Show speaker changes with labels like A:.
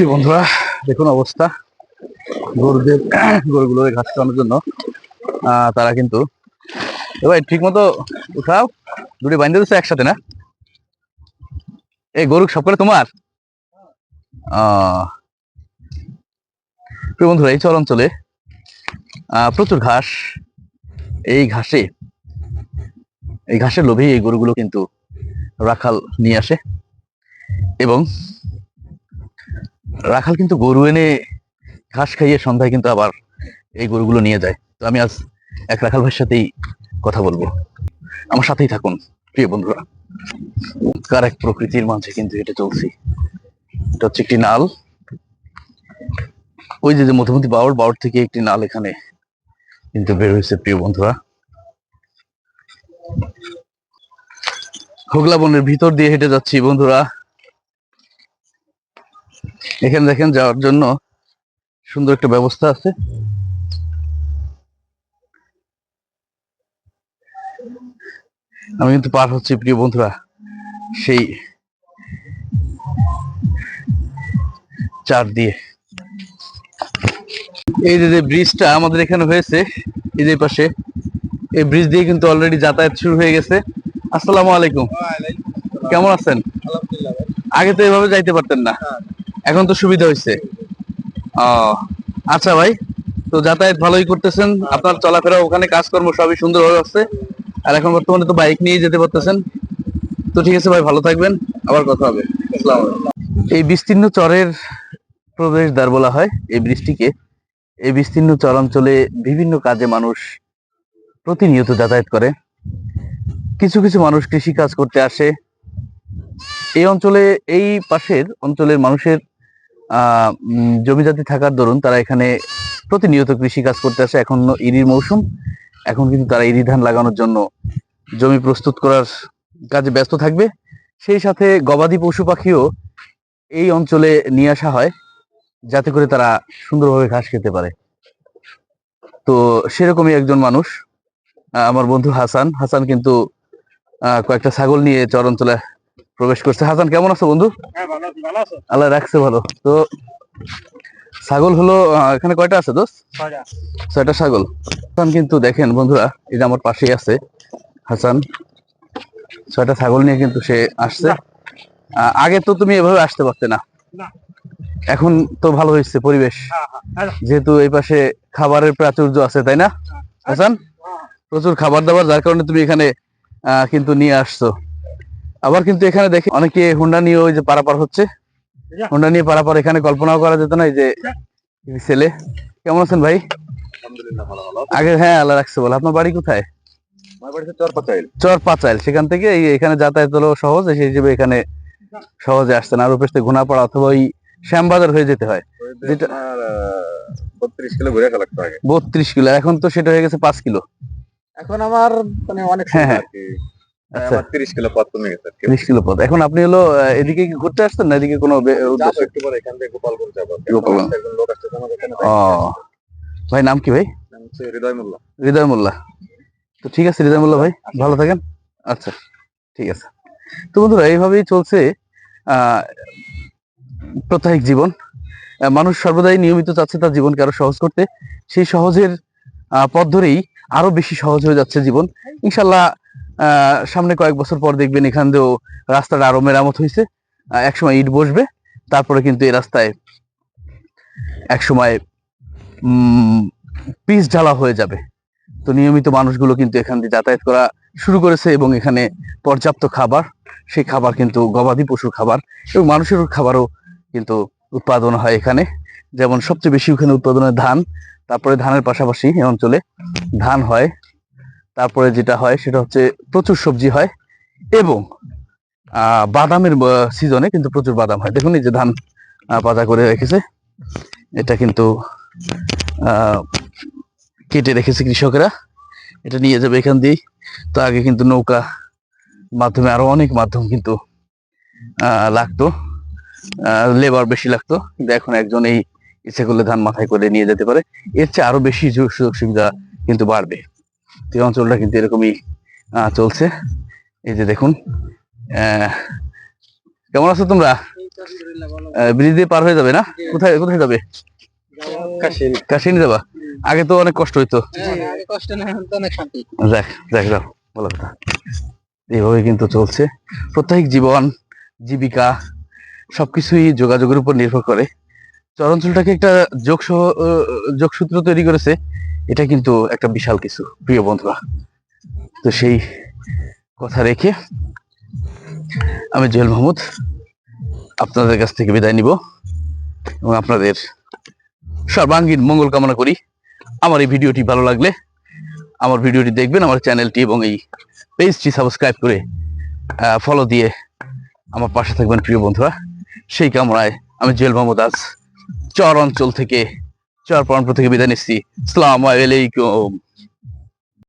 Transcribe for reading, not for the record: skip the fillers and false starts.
A: বন্ধুরা, দেখুন অবস্থা গরুদের। গরুগুলোর ঘাস খাওয়ানোর জন্য তারা কিন্তু ভাই ঠিক মতো উঠাও, দুটি বাইন্ধে দিচ্ছে একসাথে না? এই গরু সব করে তোমার? বন্ধুরা, এই চর অঞ্চলে প্রচুর ঘাস। এই ঘাসের লোভেই এই গরুগুলো কিন্তু রাখাল নিয়ে আসে, এবং রাখাল কিন্তু গরু এনে ঘাস খাইয়ে সন্ধ্যায় কিন্তু আবার এই গরুগুলো নিয়ে যায়। তো আমি আজ এক রাখাল ভাইয়ের সাথেই কথা বলবো, আমার সাথেই থাকুন প্রিয় বন্ধুরা। কার এক প্রকৃতির মাঝে কিন্তু হেঁটে চলছি। এটা হচ্ছে একটি নাল, ওই যে মধুমতি বাউর থেকে একটি নাল এখানে কিন্তু বের হয়েছে প্রিয় বন্ধুরা। হোগলা বনের ভিতর দিয়ে হেঁটে যাচ্ছি বন্ধুরা। এখানে দেখেন যাওয়ার জন্য সুন্দর একটা ব্যবস্থা আছে। আমি কিন্তু পার হচ্ছি প্রিয় বন্ধুরা সেই চার দিয়ে। এই যে ব্রিজটা আমাদের এখানে হয়েছে, এই যে পাশে, এই ব্রিজ দিয়ে কিন্তু অলরেডি যাতায়াত শুরু হয়ে গেছে। আসসালামু আলাইকুম, কেমন আছেন? আগে তো এভাবে যাইতে পারতেন না, এখন তো সুবিধা হয়েছে। আচ্ছা ভাই, তো যাতায়াত ভালোই করতেছেন, আপনার চলাফেরা ওখানে কাজকর্ম সবই সুন্দরভাবে হচ্ছে, আর এখন বর্তমানে তো বাইক নিয়ে যেতে পারতেছেন। তো ঠিক আছে ভাই, ভালো থাকবেন, আবার কথা হবে। এই বিস্তীর্ণ চরের প্রবেশদ্বার বলা হয় এই বৃষ্টিকে। এই বিস্তীর্ণ চরাঞ্চলে বিভিন্ন কাজে মানুষ প্রতিনিয়ত যাতায়াত করে। কিছু কিছু মানুষ কৃষি কাজ করতে আসে এই অঞ্চলে। এই পাশের অঞ্চলের মানুষের জমি জাতি থাকার দরুন তারা এখানে প্রতিনিয়ত কৃষি কাজ করতে আসে। এখন ইরির মৌসুম, এখন কিন্তু তারা ইরি ধান লাগানোর জন্য জমি প্রস্তুত করার কাজে ব্যস্ত থাকবে। সেই সাথে গবাদি পশু পাখিও এই অঞ্চলে নিয়ে আসা হয় যাতে করে তারা সুন্দরভাবে ঘাস খেতে পারে। তো সেরকমই একজন মানুষ আমার বন্ধু হাসান। হাসান কিন্তু কয়েকটা ছাগল নিয়ে চর অঞ্চলে প্রবেশ করছে। হাসান, কেমন আছো বন্ধু? আল্লাহ রাখছে ভালো। তো ছাগল হলো এখানে কয়টা আছে দোস্ত? 6টা ছাগল। হাসান কিন্তু দেখেন বন্ধুরা, এই যে আমার পাশেই আছে হাসান, 6টা ছাগল নিয়ে কিন্তু সে আসছে। আগে তো তুমি এভাবে আসতে পারতে না, এখন তো ভালো হয়েছে পরিবেশ, যেহেতু এই পাশে খাবারের প্রাচুর্য আছে, তাই না হাসান? প্রচুর খাবার দাবার, যার কারণে তুমি এখানে কিন্তু নিয়ে আসছো। আবার কিন্তু এখানে দেখে অনেকে হুন্ডা নিয়ে ওই যে পারাপার হচ্ছে, হুন্ডা নিয়ে পারাপার এখানে কল্পনাও করা যেত না। এই যে ছেলে, কেমন আছেন ভাই? আগে হ্যাঁ, আল্লাহ রাখছে বলো। আপনার বাড়ি কোথায়? চর পাচাইল। সেখান থেকে এখানে যাতায়াত হলো সহজ, সেই হিসেবে এখানে সহজে আসছেন। আর উপর থেকে ঘোনাপাড়া অথবা ওই শ্যামবাজার হয়ে যেতে হয়, যেটা 32 কিলো ঘুরে লাগতো আগে। 32 কিলো, এখন তো সেটা হয়ে গেছে 5 কিলো।
B: এখন আমার মানে অনেক
A: আচ্ছা,
B: 30 কিলো পথ কমে গেছে।
A: 30 কিলো পথ। এখন আপনি হলো এদিকে কি ঘুরতে আসছেন না এদিকে কোনো উদ্দেশ্য?
B: একটু পরে এখান থেকে গোপালগঞ্জ যাবো। একজন লোক আসছে আমাদের এখানে।
A: ভাই নাম কি ভাই?
B: নাম হচ্ছে হৃদয় মোল্লা।
A: হৃদয় মোল্লা। তো ঠিক আছে হৃদয় মোল্লা ভাই, ভালো থাকেন। আচ্ছা, ঠিক আছে। তো বন্ধুরা, এইভাবেই চলছে প্রাত্যহিক জীবন। মানুষ সর্বদাই নিয়মিত চাচ্ছে তার জীবনকে আরো সহজ করতে। সেই সহজের পথ ধরেই আরো বেশি সহজ হয়ে যাচ্ছে জীবন। ইনশাল্লাহ সামনে কয়েক বছর পর দেখবেন এখান দিয়েও রাস্তাটা আরো মেরামত হয়েছে, একসময় ইট বসবে, তারপরে কিন্তু এই রাস্তায় একসময় পিচ ঢালা হয়ে যাবে। তো নিয়মিত মানুষগুলো কিন্তু এখান দিয়ে যাতায়াত করা শুরু করেছে, এবং এখানে পর্যাপ্ত খাবার, সেই খাবার কিন্তু গবাদি পশুর খাবার এবং মানুষের খাবারও কিন্তু উৎপাদন হয় এখানে। যেমন সবচেয়ে বেশি ওখানে উৎপাদন হয় ধান, তারপরে ধানের পাশাপাশি এই অঞ্চলে ধান হয়, তারপরে যেটা হয় সেটা হচ্ছে প্রচুর সবজি হয়, এবং বাদামের সিজনে কিন্তু প্রচুর বাদাম হয়। দেখুন এই যে ধান পাতা করে রেখেছে, এটা কিন্তু কেটে রেখেছে কৃষকেরা, এটা নিয়ে যাবে এখান দিয়ে। তো আগে কিন্তু নৌকা মাধ্যমে আরো অনেক মাধ্যম কিন্তু লাগতো, লেবার বেশি লাগতো, কিন্তু এখন একজন এই ইচ্ছে করলে ধান মাথায় করে নিয়ে যেতে পারে। এর চেয়ে আরো বেশি সুযোগ সুবিধা কিন্তু বাড়বে। তো এই অঞ্চলটা কিন্তু এরকমই চলছে। এই যে দেখুন, কেমন আছো তোমরা? ব্রিজ দিয়ে পার হয়ে যাবে না? কোথায় কোথায় যাবে? কাশিনি যাবা? আগে তো অনেক কষ্ট হইতো।
C: কষ্ট না, এখন তো অনেক শান্তি।
A: যাক যাক যাও, ভালো কথা। এইভাবে কিন্তু চলছে প্রত্যেক জীবন, জীবিকা সবকিছুই যোগাযোগের উপর নির্ভর করে। চরাঞ্চলটাকে একটা যোগসূত্র তৈরি করেছে, এটা কিন্তু একটা বিশাল কিছু প্রিয় বন্ধুরা। তো সেই কথা রেখে আমি জুয়েল মাহমুদ আপনাদের কাছ থেকে বিদায় নিব এবং আপনাদের সর্বাঙ্গীন মঙ্গল কামনা করি। আমার এই ভিডিওটি ভালো লাগলে আমার ভিডিওটি দেখবেন, আমার চ্যানেলটি এবং এই পেজটি সাবস্ক্রাইব করে ফলো দিয়ে আমার পাশে থাকবেন প্রিয় বন্ধুরা। সেই কামনায় আমি জুয়েল মাহমুদ আজ চর অঞ্চল থেকে, চর প্রাণপুর থেকে বিদায় নিচ্ছি। আসসালামু আলাইকুম।